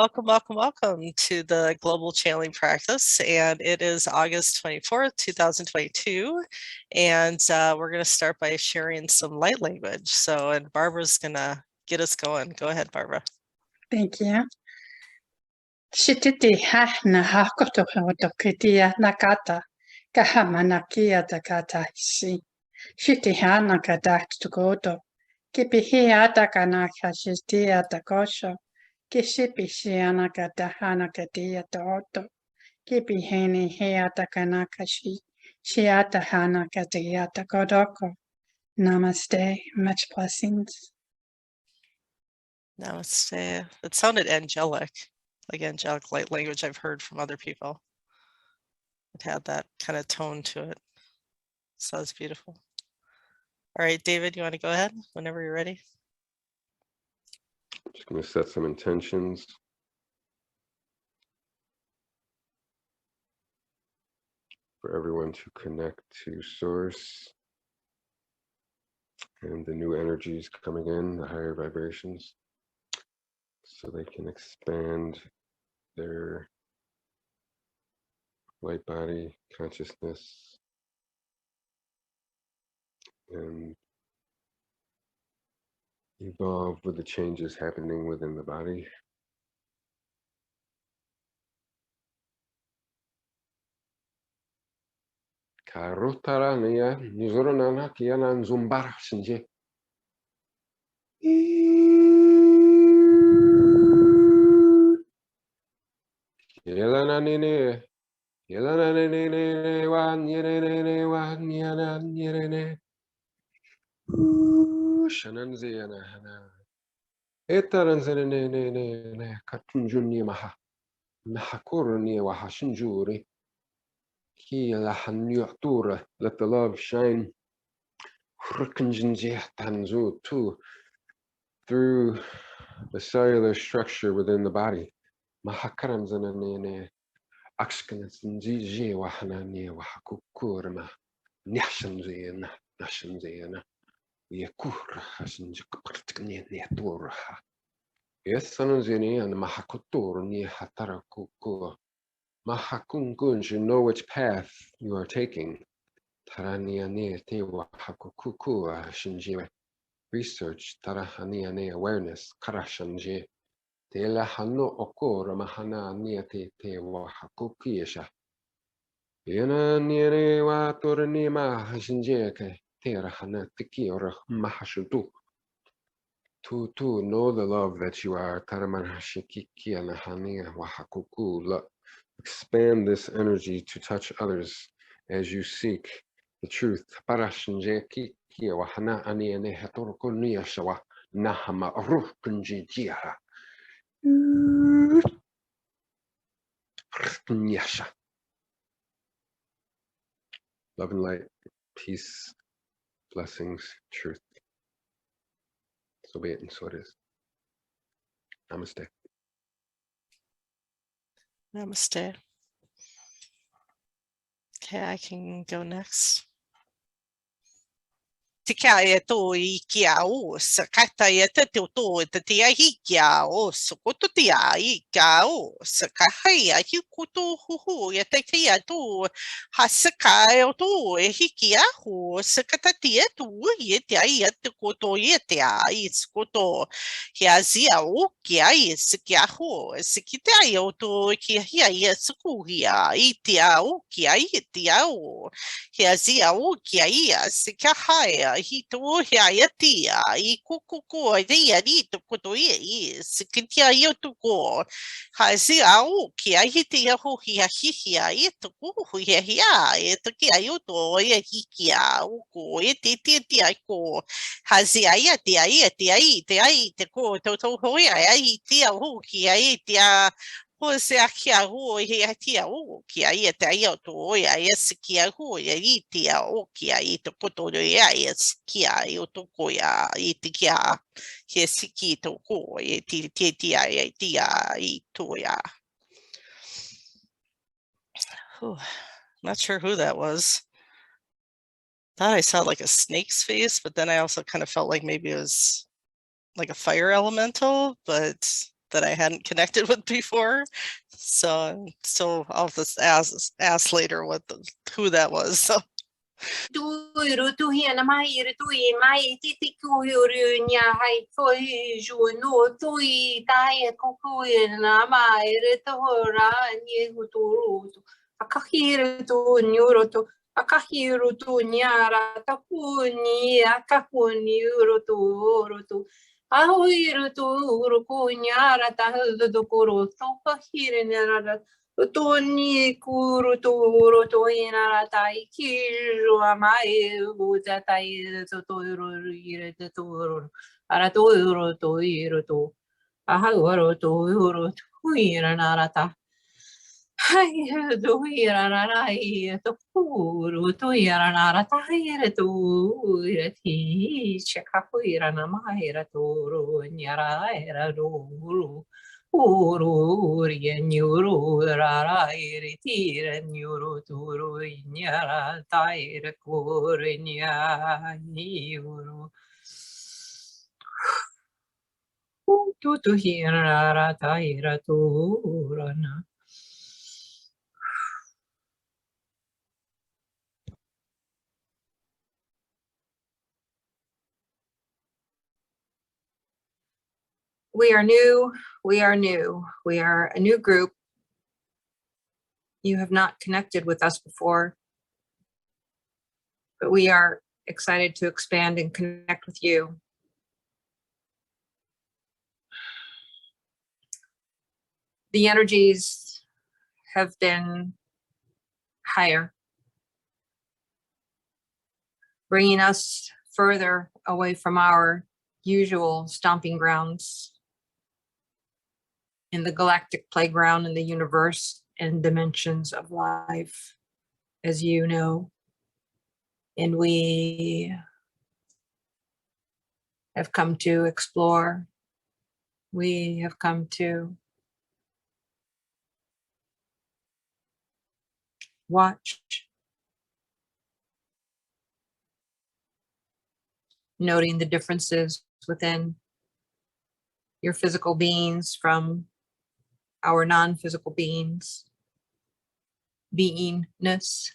Welcome, welcome, welcome to the Global Channeling Practice. And it is August 24th, 2022. And we're going to start by sharing some light language. And Barbara's going to get us going. Go ahead, Barbara. Thank you. Shititi ha na ha koto hotokitia nakata kahamanakia takata si. Shiti ha nakata tukoto. Kipi hiata kanaka shitia takosho. Kishipi shiana kata hanakatia toto. Kipi heni hiata kanaka shi. Shiata hanakatia takodoko. Namaste. Much blessings. Namaste. It sounded angelic, like angelic light language I've heard from other people. It had that kind of tone to it. So it's beautiful. All right, David, you want to go ahead whenever you're ready? Just going to set some intentions. For everyone to connect to source and the new energies coming in, the higher vibrations, so they can expand their light body consciousness and evolve with the changes happening within the body. Karutarania nizorana kianan zumbar sinje. Yelana nene wan yerene wan yanan yerene. Shananziana hana. Etaranzene katunjuni maha. Mahakurni wahashinjuri. Let the love shine through the cellular structure within the body. Mahakun should know which path you are taking. Research, awareness, karashanje. Tela hano okora mahana niate te wahakukisha. Yena niere wa toranima hashinjeke, tera hana tiki or mahashutu. To know the love that you are, Taramanashikiki and Hania Wahakuku. Expand this energy to touch others as you seek the truth. Parashinjeki Wahana Aniane Hatorkonia Shawa Nahama Rukunjijiara. Love and light, peace, blessings, truth. So be it, and so it is. Namaste. Namaste. Okay, I can go next. Tika to I kia o sakata yeta to the tia hikia o sokoto tia ika o sakahaya hikuto hu yeta tia to hasaka to hikia ho sakata tia to yeta yeta koto yeta iskoto hiazia o kia iskia ho sikita yo to kia yeskuhia itia o kia itia o hiazia o kia sikahaya hito ya tia I kuku dia dito koto I sikitia yoto ko hasi au kia hitia ho hia ito ko hia ito kia yoto ya hikia ko iti ko hasi aya tia ite ko to ho ya hitia ho kia itia ho se akia ho hia tia o kia ita yo to ya kia ho ya itia o kia ito koto ya kia yo to ko ya itikia he siki to ko tia I to ya. Not sure who that was. Thought I saw like a snake's face, but then I also kind of felt like maybe it was like a fire elemental, but that I hadn't connected with before. So I'll just ask later who that was. So. Akahiru tu nyara takuni akakuni urutu ahiru tu uruku nyara tahdu kuru tu kahiri nyara tu ni kuru tu urutu inara tai kiru amai uza tai tu uru ire tu uru ara tu urutu irutu aharu tu urutu ira narata Hai do irana to puru to irana tahire to irati cheka irana mahira to ru nyara era ru uru nyuru rara iriti nyuru turu nyara taire kur nya niuru tu hirara taira tu rana. We are new, we are new, we are a new group. You have not connected with us before, but we are excited to expand and connect with you. The energies have been higher, bringing us further away from our usual stomping grounds in the galactic playground in the universe and dimensions of life, as you know. And we have come to explore. We have come to watch, noting the differences within your physical beings from our non-physical beings, beingness.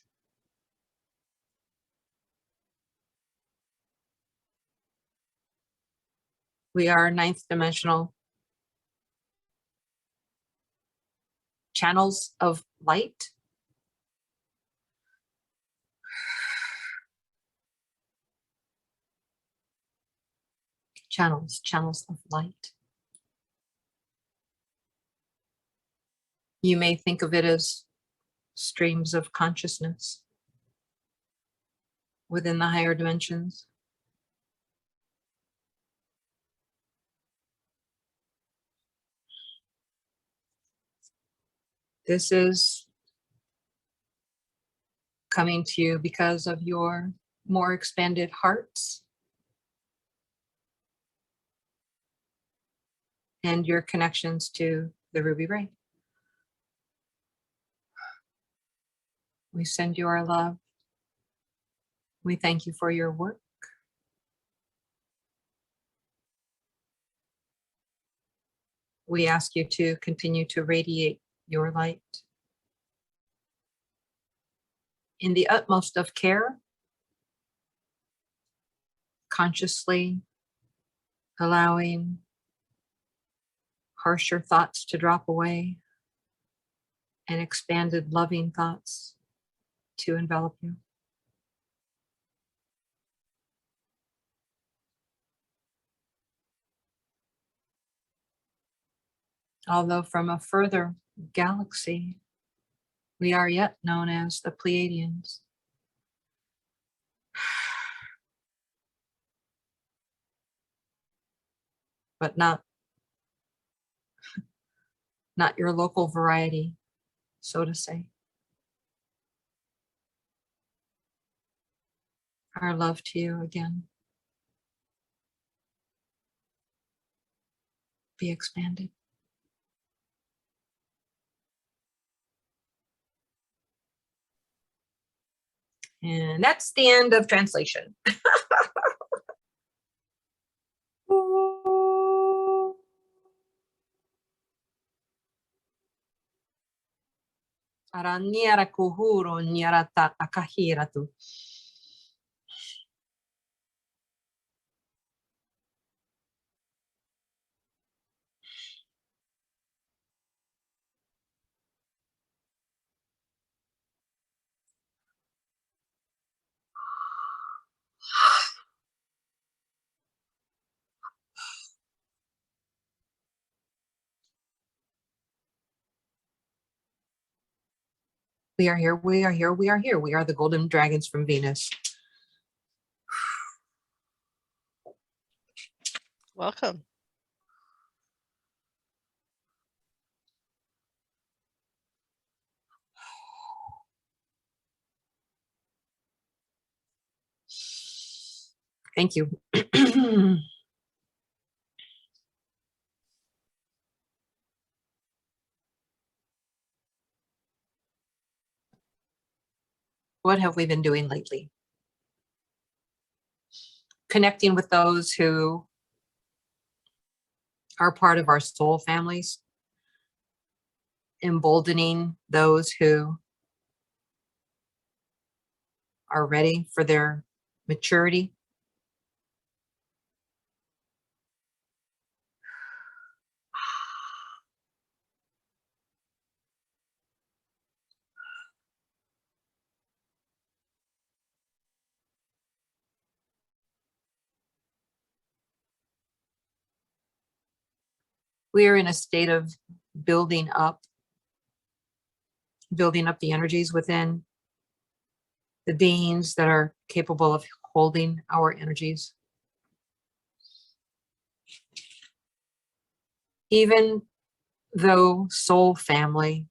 We are ninth dimensional channels of light. Channels of light. You may think of it as streams of consciousness within the higher dimensions. This is coming to you because of your more expanded hearts and your connections to the ruby ray. We send you our love. We thank you for your work. We ask you to continue to radiate your light in the utmost of care, consciously allowing harsher thoughts to drop away and expanded loving thoughts to envelop you. Although from a further galaxy, we are yet known as the Pleiadians. But not your local variety, so to say. Our love to you again. Be expanded. And that's the end of translation. Araniara kuhuro nyarata akahiratu. We are here, we are here, we are here. We are the golden dragons from Venus. Welcome. Thank you. What have we been doing lately? Connecting with those who are part of our soul families, emboldening those who are ready for their maturity. We are in a state of building up the energies within the beings that are capable of holding our energies. Even though soul family,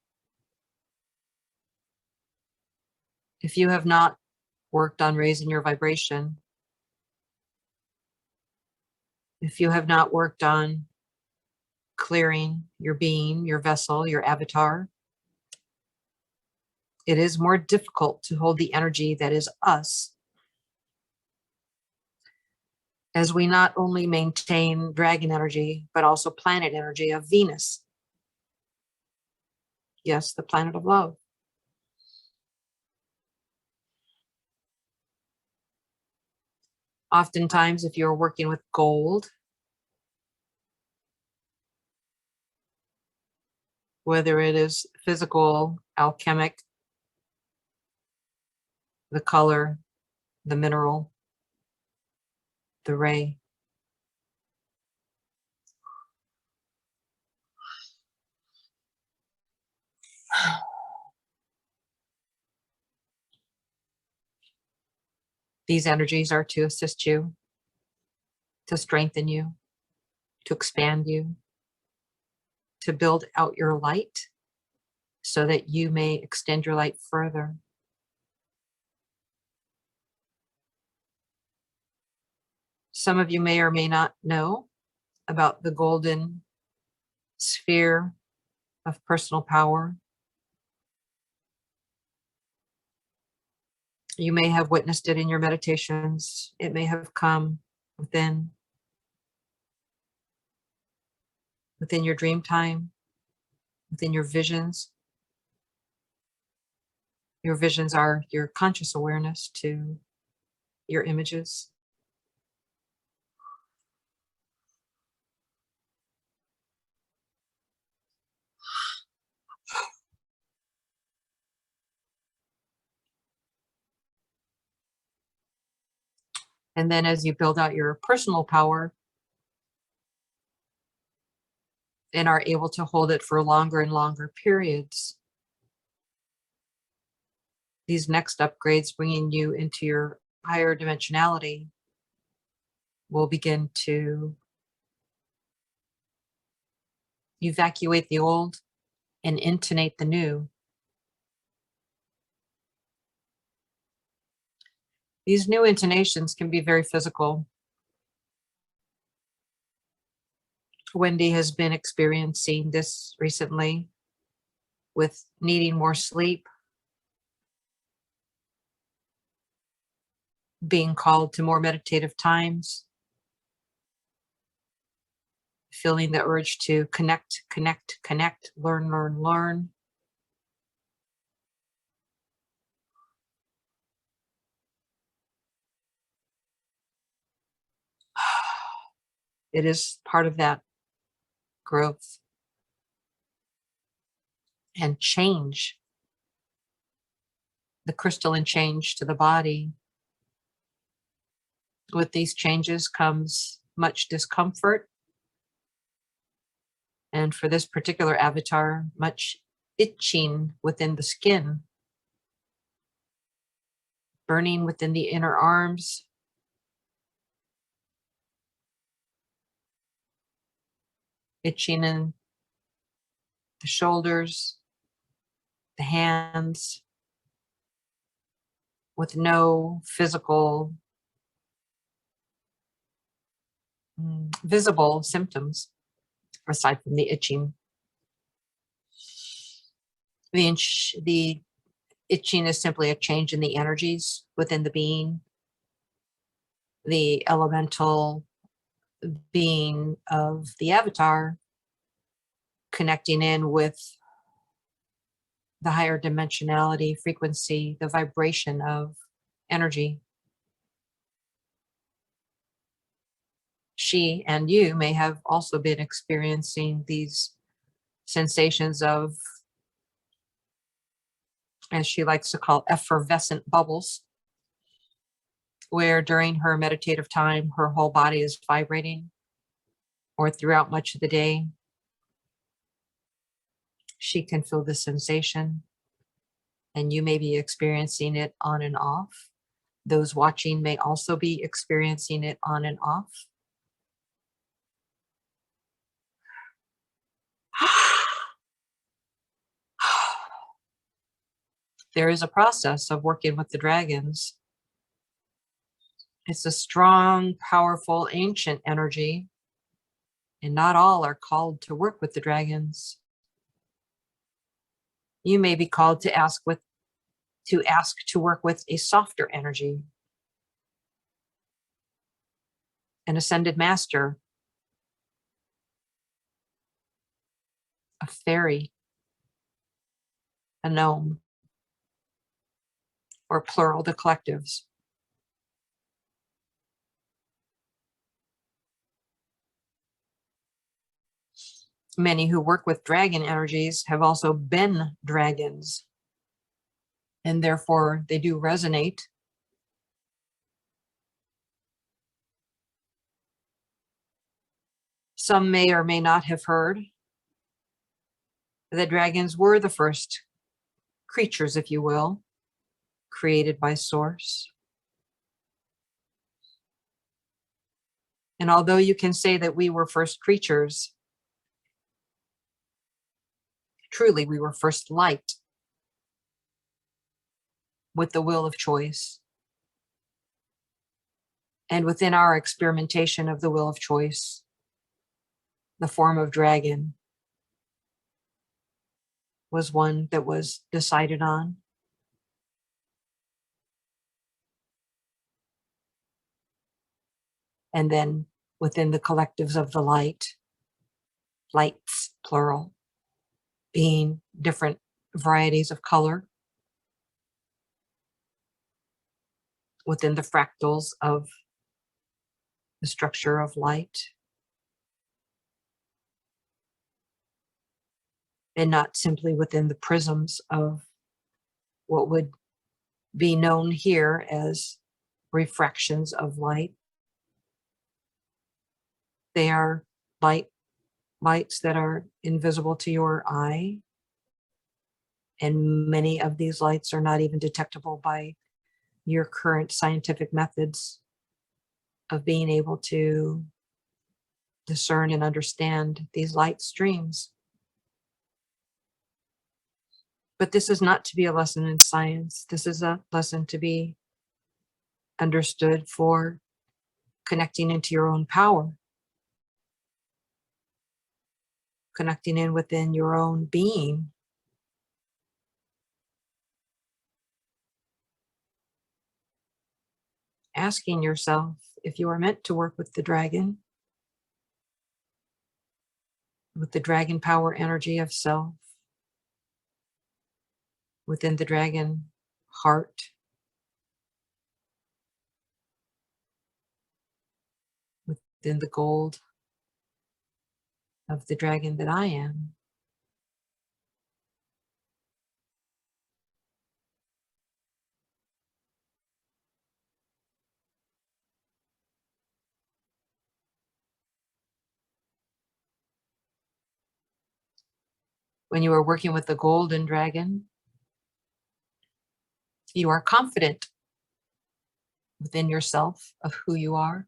if you have not worked on raising your vibration, if you have not worked on clearing your being, your vessel, your avatar, it is more difficult to hold the energy that is us, as we not only maintain dragon energy, but also planet energy of Venus. Yes, the planet of love. Oftentimes, if you're working with gold, whether it is physical, alchemic, the color, the mineral, the ray, these energies are to assist you, to strengthen you, to expand you, to build out your light so that you may extend your light further. Some of you may or may not know about the golden sphere of personal power. You may have witnessed it in your meditations. It may have come within your dream time, within your visions. Your visions are your conscious awareness to your images. And then as you build out your personal power and are able to hold it for longer and longer periods, these next upgrades bringing you into your higher dimensionality will begin to evacuate the old and intonate the new. These new intonations can be very physical. Wendy has been experiencing this recently with needing more sleep, being called to more meditative times, feeling the urge to connect, learn. It is part of that growth and change, the crystalline change to the body. With these changes comes much discomfort. And for this particular avatar, much itching within the skin, burning within the inner arms, itching in the shoulders, the hands, with no physical visible symptoms aside from the itching. The itching is simply a change in the energies within the being. The elemental being of the avatar connecting in with the higher dimensionality, frequency, the vibration of energy. She and you may have also been experiencing these sensations of, as she likes to call, effervescent bubbles, where during her meditative time, her whole body is vibrating, or throughout much of the day, she can feel the sensation, and you may be experiencing it on and off. Those watching may also be experiencing it on and off. There is a process of working with the dragons. It's a strong, powerful, ancient energy, and not all are called to work with the dragons. You may be called to ask to work with a softer energy, an ascended master, a fairy, a gnome, or plural, the collectives. Many who work with dragon energies have also been dragons, and therefore they do resonate. Some may or may not have heard that dragons were the first creatures, if you will, created by Source. And although you can say that we were first creatures, truly we were first light with the will of choice. And within our experimentation of the will of choice, the form of dragon was one that was decided on. And then within the collectives of the light, lights, plural, being different varieties of color, within the fractals of the structure of light, and not simply within the prisms of what would be known here as refractions of light. They are lights that are invisible to your eye, and many of these lights are not even detectable by your current scientific methods of being able to discern and understand these light streams. But this is not to be a lesson in science. This is a lesson to be understood for connecting into your own power, connecting in within your own being. Asking yourself if you are meant to work with the dragon power energy of self, within the dragon heart, within the gold of the dragon that I am. When you are working with the golden dragon, you are confident within yourself of who you are.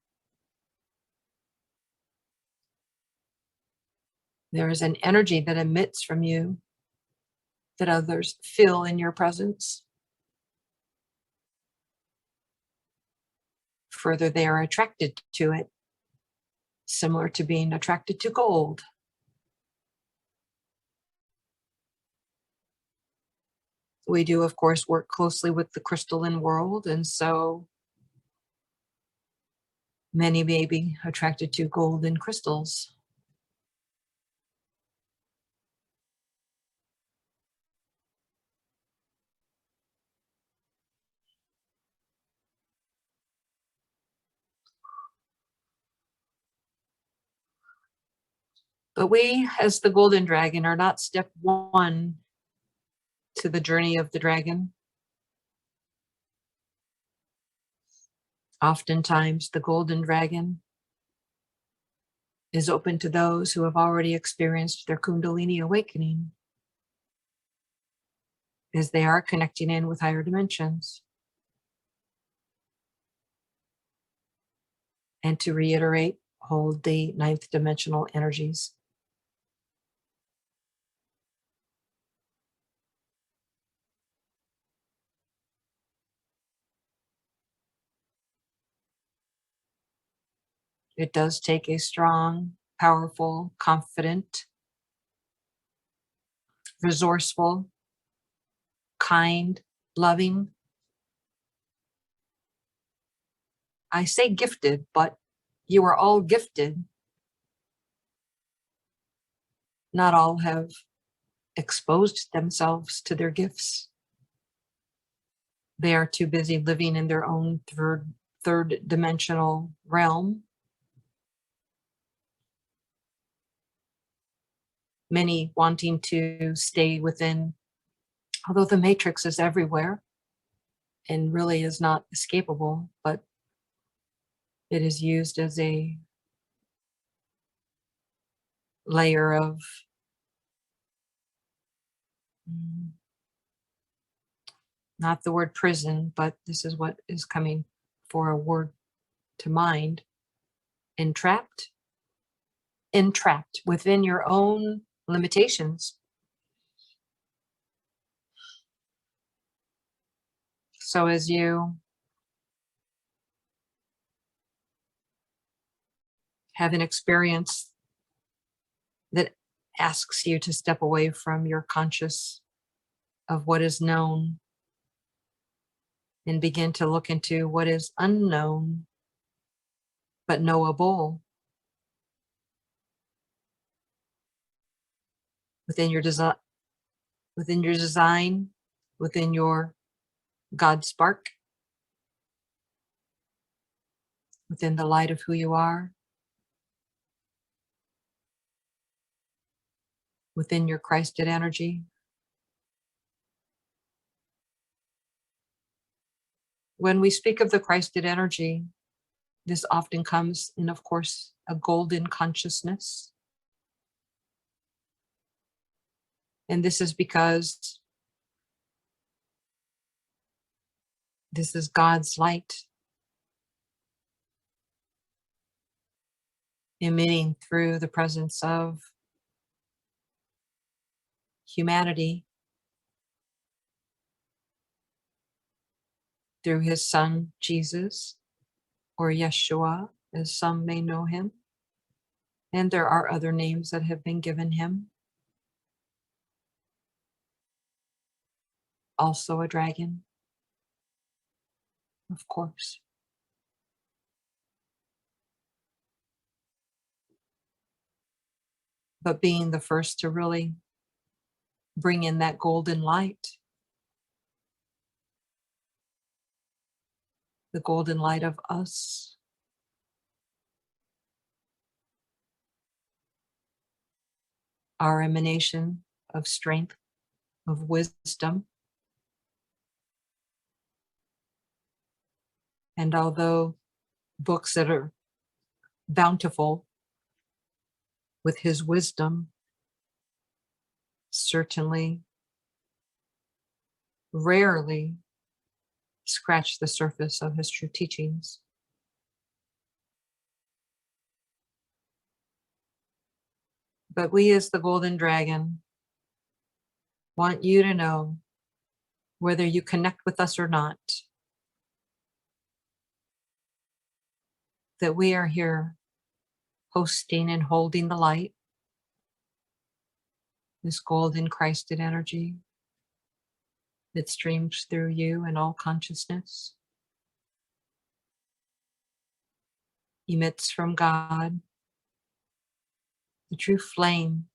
There is an energy that emits from you that others feel in your presence. Further, they are attracted to it, similar to being attracted to gold. We do, of course, work closely with the crystalline world, and so many may be attracted to golden crystals. But we, as the golden dragon, are not step one to the journey of the dragon. Oftentimes, the golden dragon is open to those who have already experienced their Kundalini awakening, as they are connecting in with higher dimensions. And to reiterate, hold the ninth dimensional energies. It does take a strong, powerful, confident, resourceful, kind, loving. I say gifted, but you are all gifted. Not all have exposed themselves to their gifts. They are too busy living in their own third dimensional realm. Many wanting to stay within, although the matrix is everywhere and really is not escapable, but it is used as a layer of not the word prison, but this is what is coming for a word to mind. Entrapped within your own limitations. So as you have an experience that asks you to step away from your conscious of what is known and begin to look into what is unknown but knowable within your design, within your God spark, within the light of who you are, within your Christed energy. When we speak of the Christed energy, this often comes in, of course, a golden consciousness. And this is because this is God's light emitting through the presence of humanity, through his son, Jesus, or Yeshua, as some may know him. And there are other names that have been given him. Also a dragon, of course. But being the first to really bring in that golden light, the golden light of us, our emanation of strength, of wisdom. And although books that are bountiful with his wisdom certainly rarely scratch the surface of his true teachings, but we as the Golden Dragon want you to know, whether you connect with us or not, that we are here hosting and holding the light, this golden Christed energy that streams through you and all consciousness, emits from God, the true flame,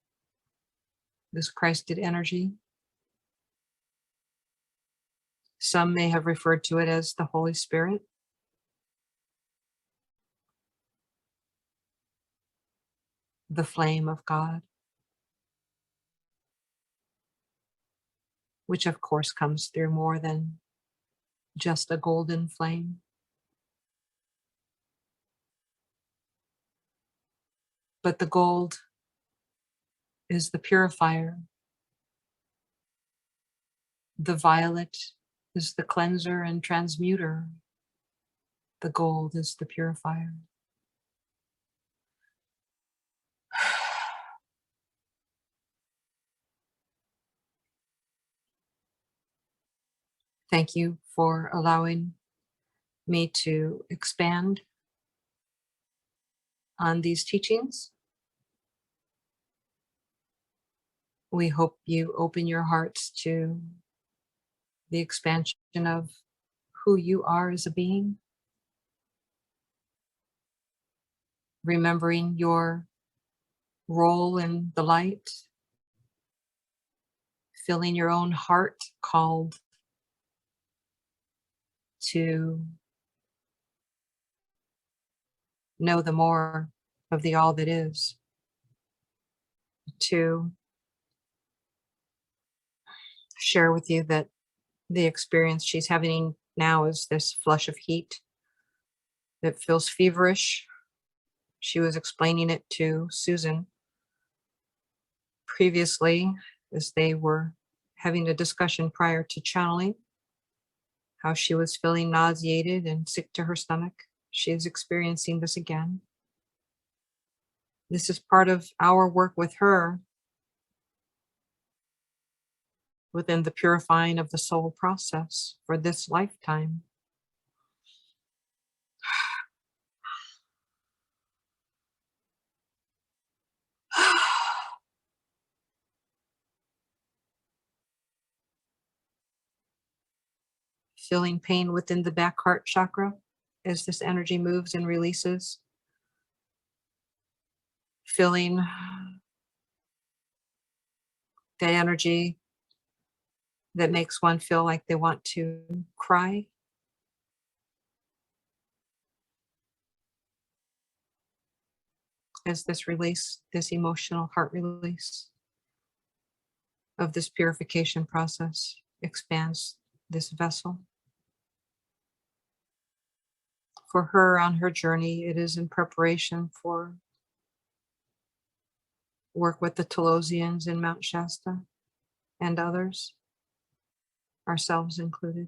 this Christed energy. Some may have referred to it as the Holy Spirit. The flame of God, which of course comes through more than just a golden flame. But the gold is the purifier. The violet is the cleanser and transmuter. The gold is the purifier. Thank you for allowing me to expand on these teachings. We hope you open your hearts to the expansion of who you are as a being, remembering your role in the light, feeling your own heart called to know the more of the all that is, to share with you that the experience she's having now is this flush of heat that feels feverish. She was explaining it to Susan previously as they were having a discussion prior to channeling, how she was feeling nauseated and sick to her stomach. She is experiencing this again. This is part of our work with her within the purifying of the soul process for this lifetime. Feeling pain within the back heart chakra as this energy moves and releases. Feeling that energy that makes one feel like they want to cry. As this release, this emotional heart release of this purification process expands this vessel. For her on her journey, it is in preparation for work with the Telosians in Mount Shasta and others, ourselves included.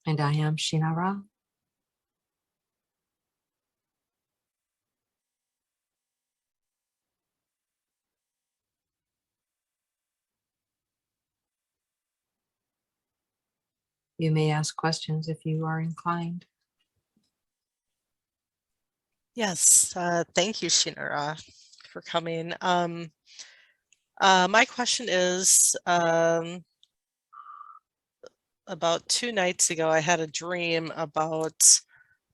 And I am Shinara. You may ask questions if you are inclined. Yes, thank you, Shinara, for coming. My question is, about 2 nights ago, I had a dream about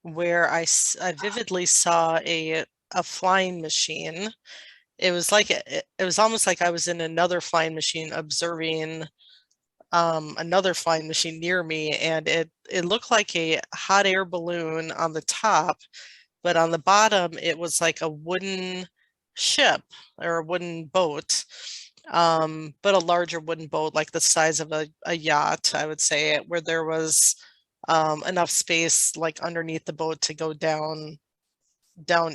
where I vividly saw a flying machine, it was like it was almost like I was in another flying machine observing another flying machine near me, and it looked like a hot air balloon on the top, but on the bottom it was like a wooden ship or a wooden boat, but a larger wooden boat, like the size of a yacht, I would say, where there was enough space like underneath the boat to go down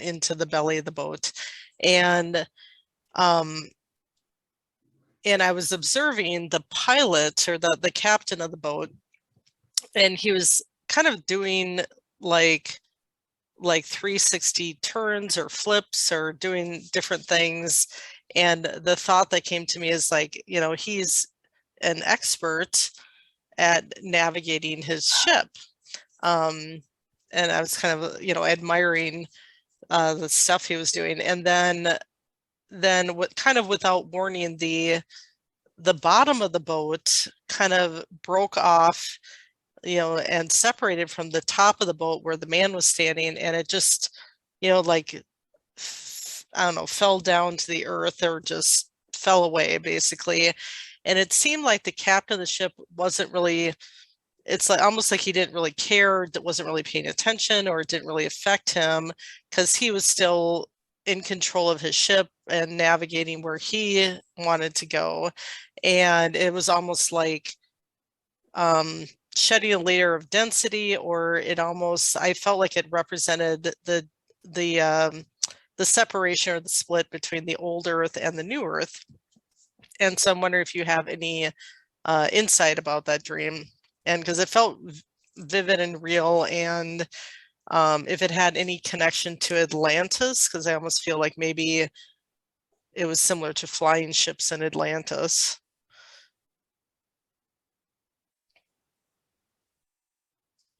into the belly of the boat. And I was observing the pilot or the captain of the boat, and he was kind of doing like 360 turns or flips or doing different things. And the thought that came to me is like, you know, he's an expert at navigating his ship. And I was kind of, you know, admiring the stuff he was doing. And then what, kind of without warning, the bottom of the boat kind of broke off, you know, and separated from the top of the boat where the man was standing, and it just, you know, like, I don't know, fell down to the earth or just fell away basically. And it seemed like the captain of the ship wasn't really, it's like almost like he didn't really care, wasn't really paying attention, or it didn't really affect him because he was still in control of his ship and navigating where he wanted to go. And it was almost like shedding a layer of density, or it almost, I felt like it represented the separation or the split between the old earth and the new earth. And so I'm wondering if you have any insight about that dream, and because it felt vivid and real, and if it had any connection to Atlantis, because I almost feel like maybe it was similar to flying ships in Atlantis.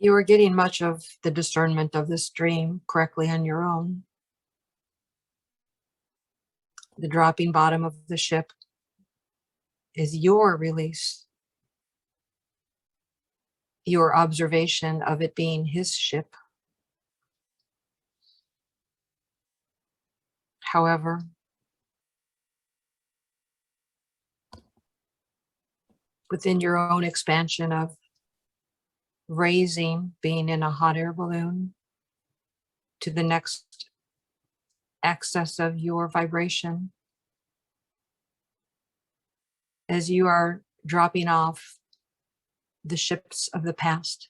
You are getting much of the discernment of this dream correctly on your own. The dropping bottom of the ship is your release, your observation of it being his ship. However, within your own expansion of raising, being in a hot air balloon, to the next access of your vibration, as you are dropping off the ships of the past,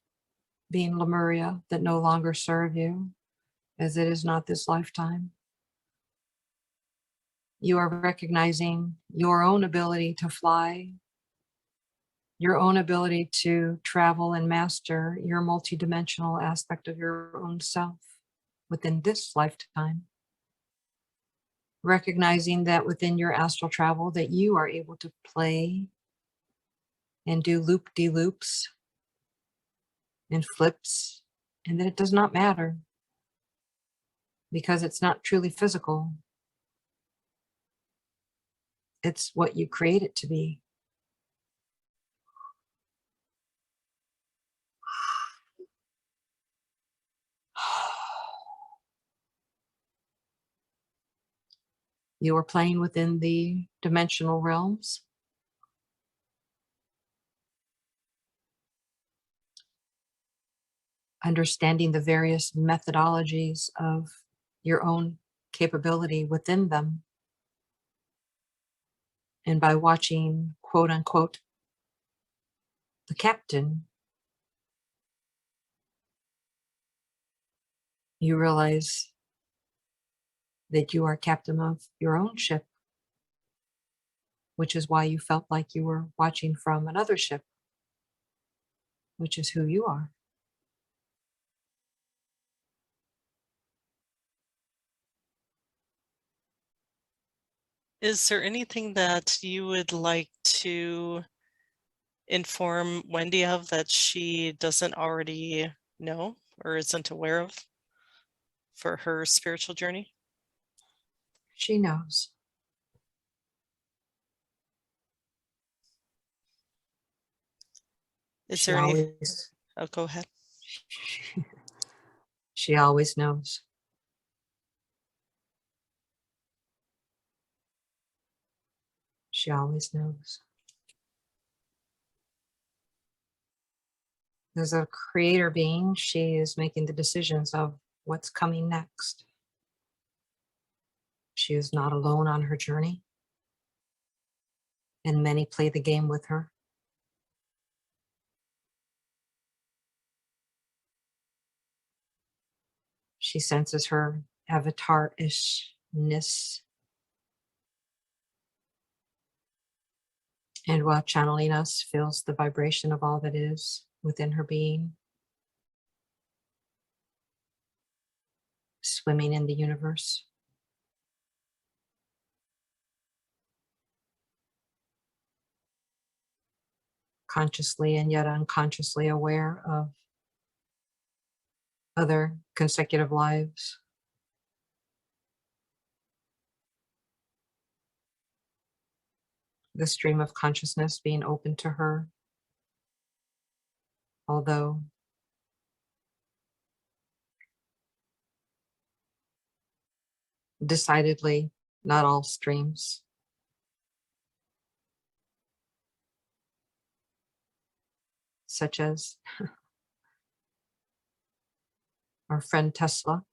being Lemuria, that no longer serve you, as it is not this lifetime. You are recognizing your own ability to fly, your own ability to travel and master your multidimensional aspect of your own self within this lifetime. Recognizing that within your astral travel that you are able to play and do loop-de-loops and flips, and that it does not matter because it's not truly physical. It's what you create it to be. You are playing within the dimensional realms. Understanding the various methodologies of your own capability within them. And by watching, quote unquote, the captain, you realize that you are captain of your own ship, which is why you felt like you were watching from another ship, which is who you are. Is there anything that you would like to inform Wendy of that she doesn't already know or isn't aware of for her spiritual journey? She knows. Is She there any? always, Oh, go ahead. she always knows. She always knows. As a creator being, she is making the decisions of what's coming next. She is not alone on her journey, and many play the game with her. She senses her avatar-ishness, and while channeling us, feels the vibration of all that is within her being, swimming in the universe. Consciously and yet unconsciously aware of other consecutive lives. The stream of consciousness being open to her, although decidedly not all streams. Such as our friend Tesla.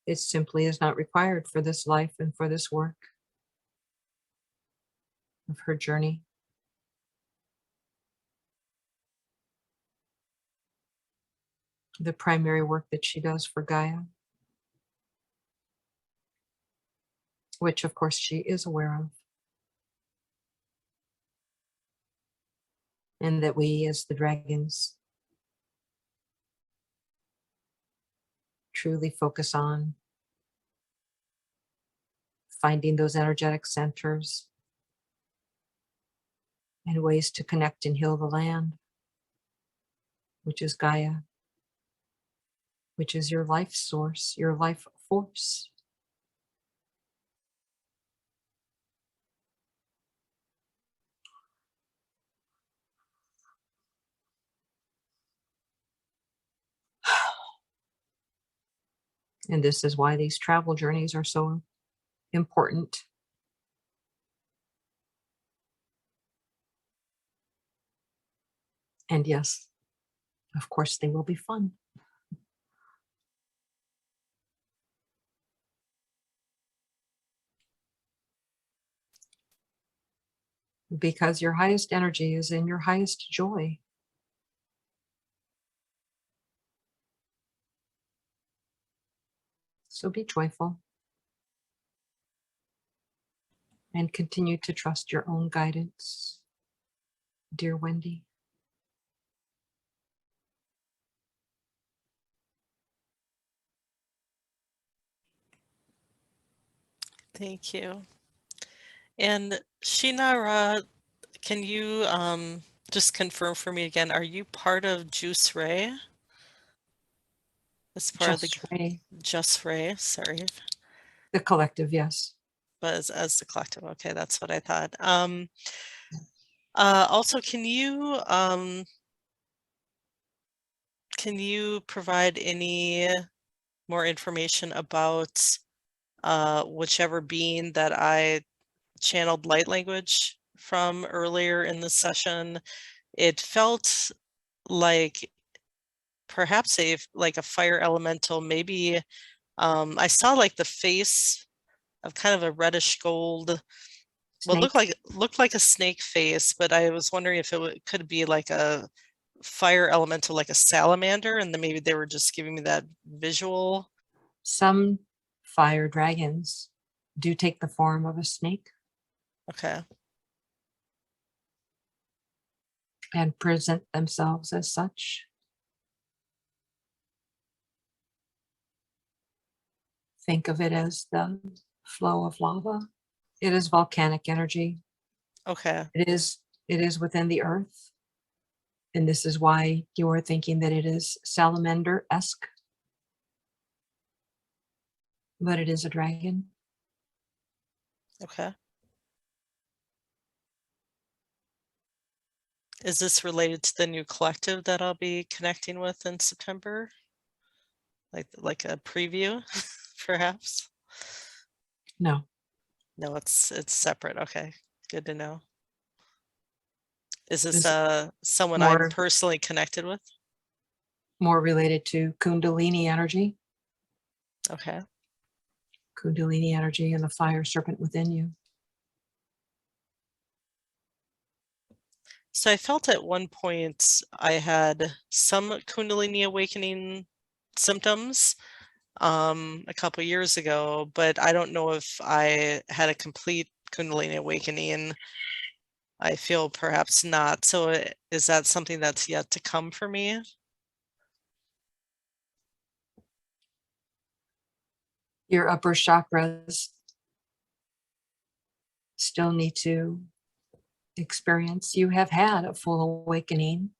It simply is not required for this life and for this work of her journey. The primary work that she does for Gaia, which of course she is aware of. And that we as the dragons truly focus on finding those energetic centers and ways to connect and heal the land, which is Gaia, which is your life source, your life force. And this is why these travel journeys are so important. And yes, of course, they will be fun. Because your highest energy is in your highest joy. So be joyful and continue to trust your own guidance, dear Wendy. Thank you. And Shinara, can you just confirm for me again, are you part of Juice Ray? As part of the Ray. Just Ray, sorry. The collective, yes. But as the collective, okay, that's what I thought. Also, can you provide any more information about whichever being that I channeled light language from earlier in the session? It felt like perhaps like a fire elemental. Maybe I saw like the face of kind of a reddish gold. Well, looked like a snake face, but I was wondering if it could be like a fire elemental, like a salamander, and then maybe they were just giving me that visual. Some fire dragons do take the form of a snake. Okay. And present themselves as such. Think of it as the flow of lava. It is volcanic energy. Okay. It is within the earth. And this is why you are thinking that it is salamander-esque. But it is a dragon. Okay. Is this related to the new collective that I'll be connecting with in September? Like a preview, perhaps? No. No, it's separate. Okay, good to know. Is this This someone I'm more- personally connected with? More related to Kundalini energy. Okay. Kundalini energy and the fire serpent within you. So I felt at one point I had some Kundalini awakening symptoms a couple years ago, but I don't know if I had a complete Kundalini awakening. I feel perhaps not. So is that something that's yet to come for me? Your upper chakras still need to experience. You have had a full awakening.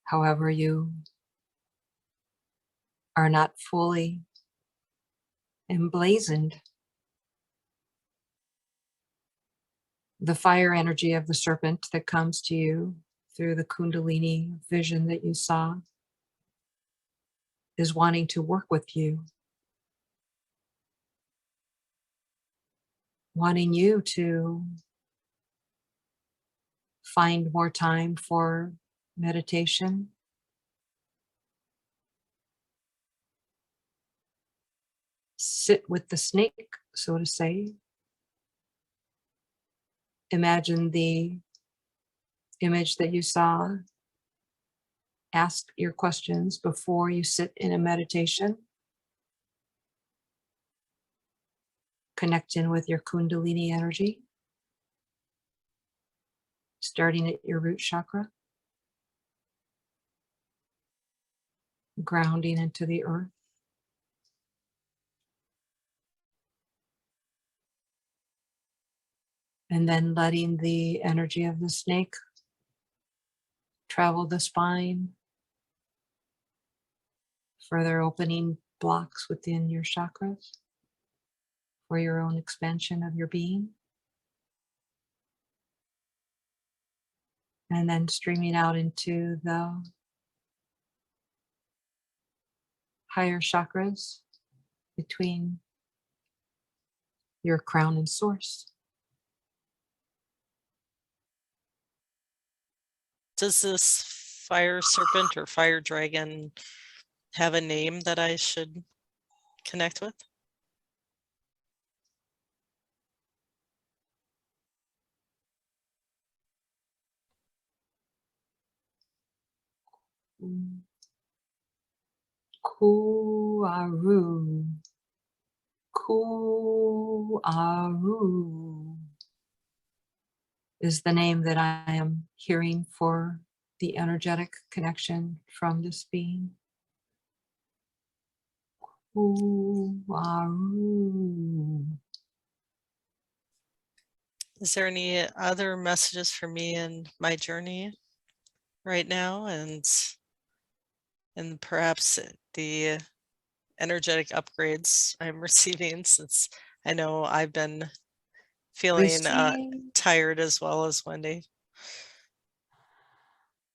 However, you are not fully emblazoned. The fire energy of the serpent that comes to you through the Kundalini vision that you saw is wanting to work with you, wanting you to find more time for meditation, sit with the snake, so to say. Imagine the image that you saw. Ask your questions before you sit in a meditation. Connect in with your Kundalini energy, starting at your root chakra, grounding into the earth. And then letting the energy of the snake travel the spine, further opening blocks within your chakras for your own expansion of your being. And then streaming out into the higher chakras between your crown and source. Does this fire serpent or fire dragon have a name that I should connect with? Kuaru. Kuaru is the name that I am hearing for the energetic connection from this being. Kuaru. Is there any other messages for me in my journey right now, and perhaps the energetic upgrades I'm receiving, since I know I've been feeling tired as well as Wendy?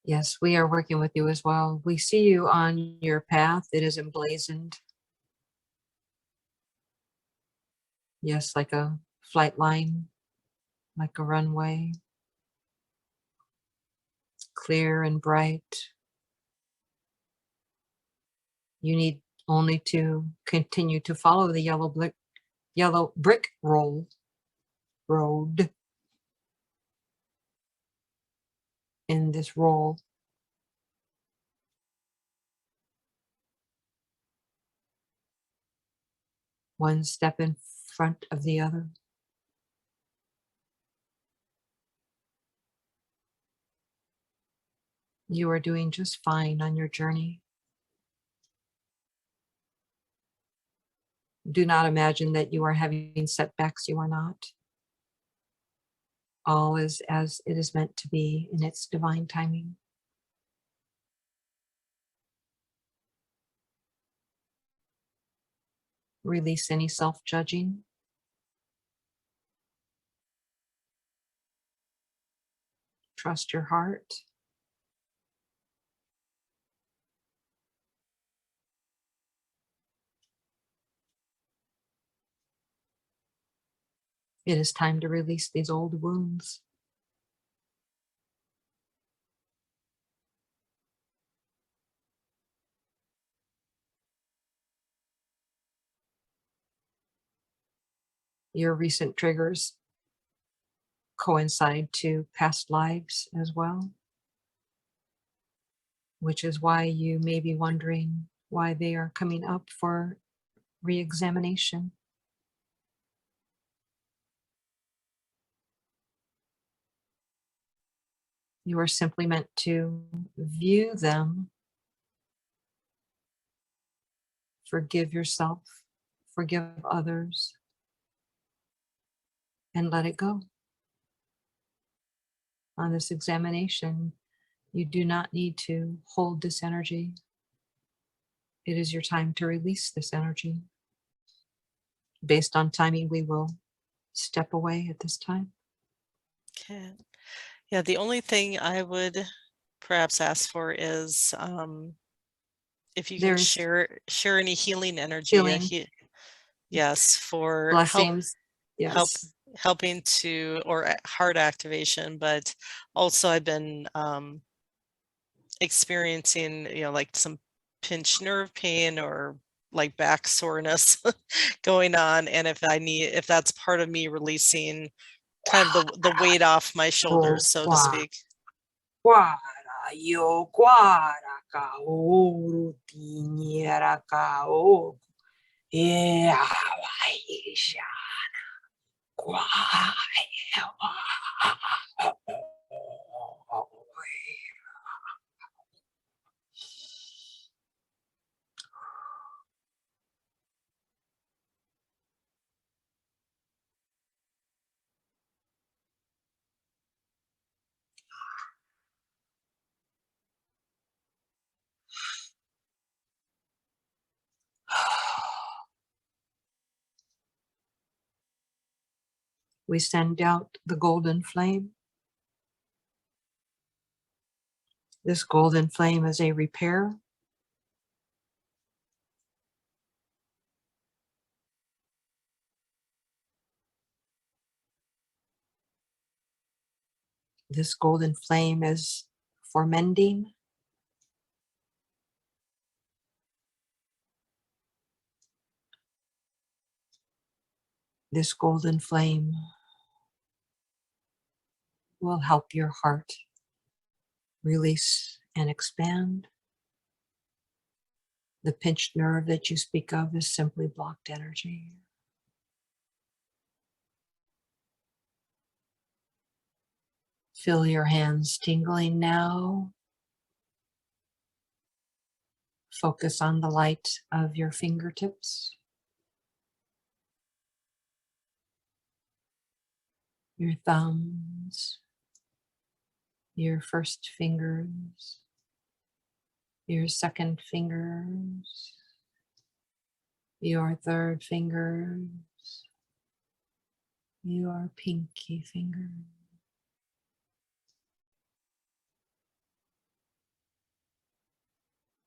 Yes, we are working with you as well. We see you on your path. It is emblazoned. Yes, like a flight line, like a runway. Clear and bright. You need only to continue to follow the yellow brick road in this roll. One step in front of the other. You are doing just fine on your journey. Do not imagine that you are having setbacks. You are not. All is as it is meant to be in its divine timing. Release any self-judging. Trust your heart. It is time to release these old wounds. Your recent triggers coincide to past lives as well, which is why you may be wondering why they are coming up for re-examination. You are simply meant to view them, forgive yourself, forgive others, and let it go. On this examination, you do not need to hold this energy. It is your time to release this energy. Based on timing, we will step away at this time. Okay. Yeah, the only thing I would perhaps ask for is if you can There's share any healing energy. healing. Yes, for Blessings. Yes. helping to, or heart activation, but also I've been experiencing, like some pinched nerve pain or like back soreness going on, and if that's part of me releasing kind of the weight off my shoulders, so to speak. We send out the golden flame. This golden flame is a repair. This golden flame is for mending. This golden flame will help your heart release and expand. The pinched nerve that you speak of is simply blocked energy. Feel your hands tingling now. Focus on the light of your fingertips, your thumbs, your first fingers, your second fingers, your third fingers, your pinky finger.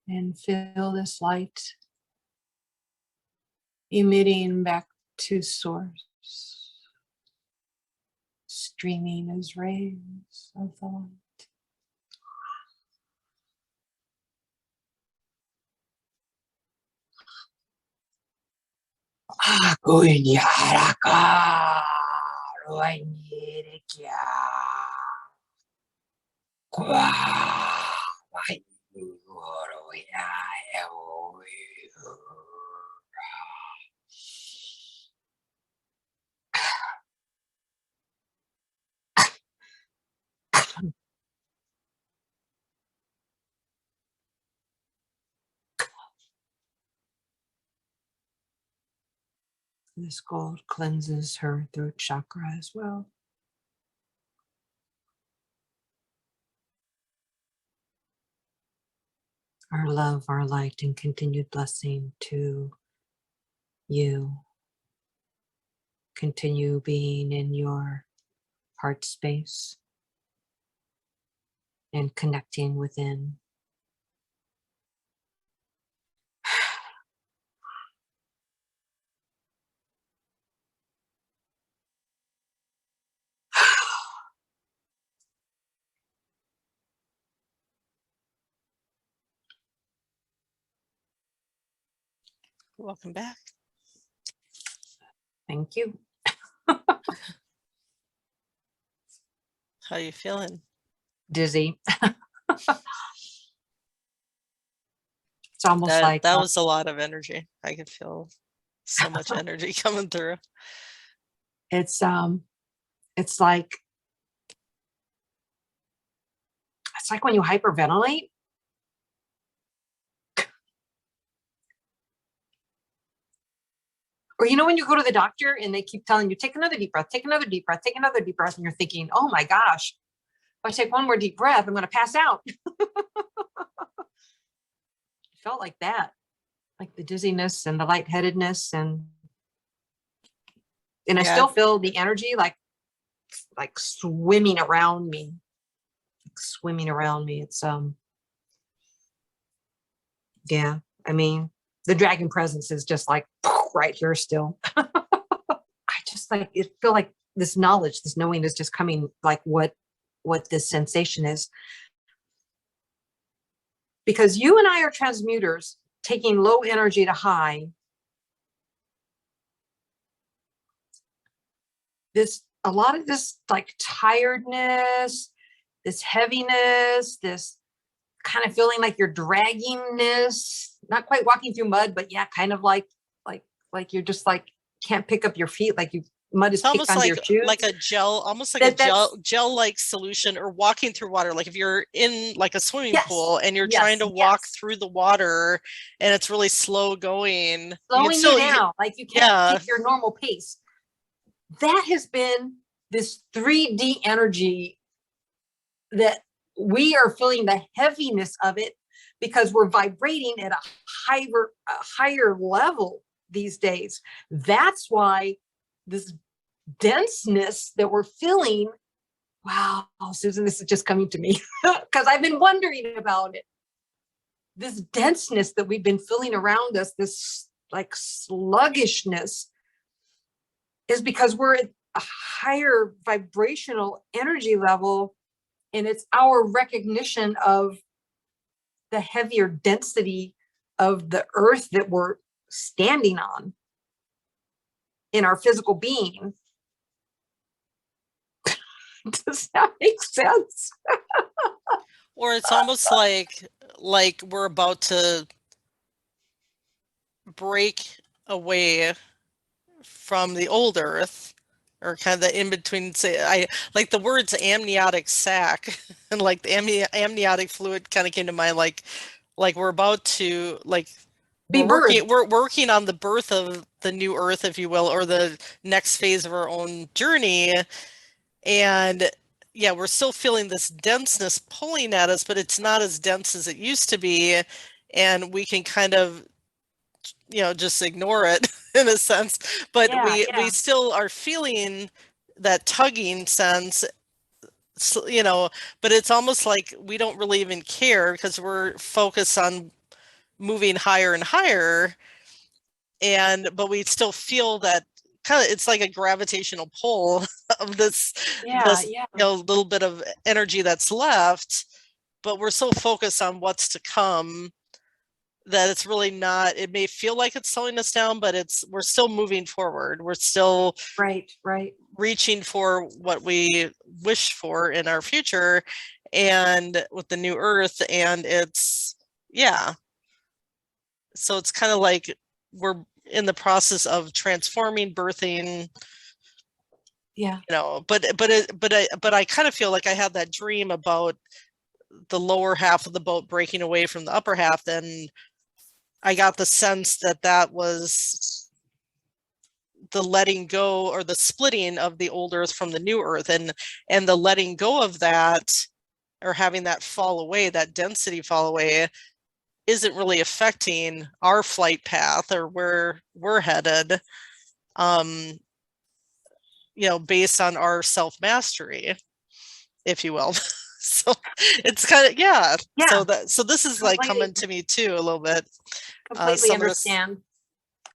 And feel this light emitting back to source, streaming as rays of the light. This gold cleanses her throat chakra as well. Our love, our light, and continued blessing to you. Continue being in your heart space. and connecting within. Welcome back. Thank you. How you feeling? Dizzy. It's almost like that was a lot of energy. I could feel so much energy coming through. it's like when you hyperventilate. Or when you go to the doctor and they keep telling you, take another deep breath, take another deep breath, take another deep breath, and you're thinking, oh my gosh, if I take one more deep breath, I'm going to pass out. It felt like that, like the dizziness and the lightheadedness, and I still feel the energy like swimming around me, It's yeah, I mean, the dragon presence is just like right here still. I just feel like this knowledge, this knowing is just coming, like what this sensation is. Because you and I are transmuters, taking low energy to high. A lot of this like tiredness, this heaviness, this kind of feeling like you're draggingness, not quite walking through mud, but yeah, kind of like you're just like can't pick up your feet, like mud is kicked onto your shoes. Like a gel, almost like a gel like solution, or walking through water. Like if you're in like a swimming pool and you're trying to walk through the water and it's really slow going. Slowing you down, like you can't keep your normal pace. That has been this 3D energy that we are feeling the heaviness of it because we're vibrating at a higher level these days. That's why this denseness that we're feeling, wow, Susan, this is just coming to me because I've been wondering about it. This denseness that we've been feeling around us, this like sluggishness, is because we're at a higher vibrational energy level, and it's our recognition of the heavier density of the earth that we're standing on in our physical being. Does that make sense? Or it's almost like we're about to break away from the old earth, or kind of the in between. Say, I like the words amniotic sac, and like the amniotic fluid kind of came to mind. Like we're about to we're working on the birth of the new earth, if you will, or the next phase of our own journey. And yeah, we're still feeling this denseness pulling at us, but it's not as dense as it used to be, and we can kind of just ignore it in a sense, but we still are feeling that tugging sense, but it's almost like we don't really even care because we're focused on moving higher and higher, but we still feel that kind of, it's like a gravitational pull of this little bit of energy that's left, but we're so focused on what's to come that it's really not. It may feel like it's slowing us down, but we're still moving forward. We're still right reaching for what we wish for in our future, and with the new earth. And so it's kind of like we're in the process of transforming, birthing, but I kind of feel like I had that dream about the lower half of the boat breaking away from the upper half. Then I got the sense that was the letting go, or the splitting of the old earth from the new earth, and the letting go of that, or having that fall away, that density fall away, isn't really affecting our flight path or where we're headed, based on our self-mastery, if you will. So it's kind of, yeah. Yeah. So this is like coming to me too a little bit. Completely some of this- understand.